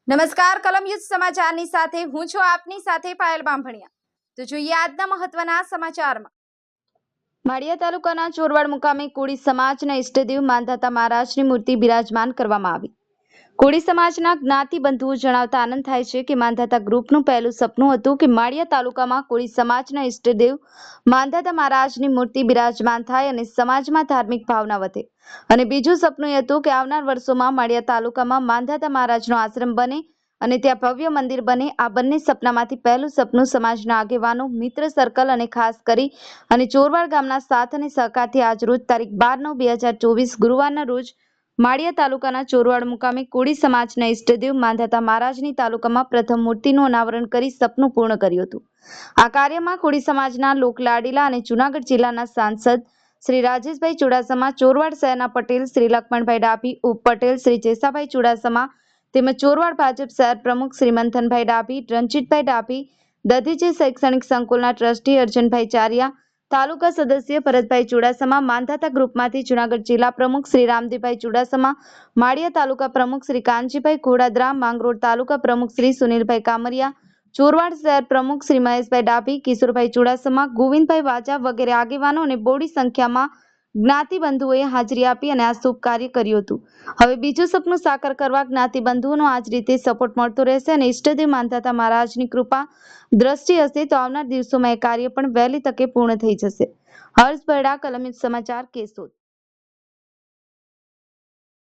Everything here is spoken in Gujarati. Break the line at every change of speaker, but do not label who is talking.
નમસ્કાર, કલમયુદ્ધ સમાચારની સાથે હું છું આપની સાથે પાયલ બામભણિયા। તો જોઈએ આજના મહત્વના સમાચારમાં। માળિયા તાલુકાના ચોરવાડ મુકામે કોળી સમાજના ઇષ્ટદેવ માંધાતા મહારાજની મૂર્તિ બિરાજમાન કરવામાં આવી। કોળી સમાજના જ્ઞાતિ બંધુઓ જણાવતા આનંદ થાય છે કે માંધાતા ગ્રુપનું પહેલું સપનું હતું કે માળિયા તાલુકામાં કોળી સમાજના ઇષ્ટદેવ માંધાતા મહારાજની મૂર્તિ બિરાજમાન થાય અને સમાજમાં ધાર્મિક ભાવના વધે, અને બીજું સપનું એ હતું કે આવનાર વર્ષોમાં માળિયા તાલુકામાં માંધાતા મહારાજનો આશ્રમ બને અને ત્યાં ભવ્ય મંદિર બને। આ બંને સપનામાંથી પહેલું સપનું સમાજના આગેવાનો, મિત્ર સર્કલ અને ખાસ કરી અને ચોરવાડ ગામના સાથ અને સહકારથી આજરોજ તારીખ 12/9/2024 ગુરુવારના રોજ માળિયા તાલુકાના ચોરવાડ મુકામે કોળી સમાજના ઇષ્ટદેવ માંધાતા મહારાજની તાલુકામાં પ્રથમ મૂર્તિનું અનાવરણ કરી સપનું પૂર્ણ કર્યું હતું। આ કાર્યમાં કોળી સમાજના લોકલાડીલા અને જૂનાગઢ જિલ્લાના સાંસદ શ્રી રાજેશભાઈ ચુડાસમા, ચોરવાડ શહેરના પટેલ શ્રી લખમણભાઈ ડાભી, ઉપપટેલ શ્રી જેસાભાઈ ચુડાસમા તેમજ ચોરવાડ ભાજપ શહેર પ્રમુખ શ્રી મંથનભાઈ ડાભી, રણજીતભાઈ ડાભી, દધીચી શૈક્ષણિક સંકુલના ટ્રસ્ટી અર્જનભાઈ ચારિયા, તાલુકા સદસ્ય ભરતભાઈ ચુડાસમા, માંધાતા ગ્રુપમાંથી જૂનાગઢ જિલ્લા પ્રમુખ શ્રી રામદેવભાઈ ચુડાસમા, માળિયા તાલુકા પ્રમુખ શ્રી કાનજીભાઈ ઘોડાદરા, માંગરોળ તાલુકા પ્રમુખ શ્રી સુનિલભાઈ કામરિયા, ચોરવાડ શહેર પ્રમુખ શ્રી મહેશભાઈ ડાભી, કિશોરભાઈ ચુડાસમા, ગોવિંદભાઈ વાજા વગેરે આગેવાનો અને બોડી સંખ્યામાં જ્ઞાતિબંધુઓએ હાજરી આપી અને આ શુભ કાર્ય કર્યું હતું। હવે બીજું સપનું સાકાર કરવા જ્ઞાતિબંધુઓનો આ જ રીતે સપોર્ટ મળતો રહેશે અને ઇષ્ટદેવ માંધાતા મહારાજની કૃપા દ્રષ્ટિ હશે તો આવનાર દિવસોમાં એ કાર્ય પણ વહેલી તકે પૂર્ણ થઈ જશે। હર્ષ બરડા, કલમયુદ્ધ સમાચાર, કેશોદ।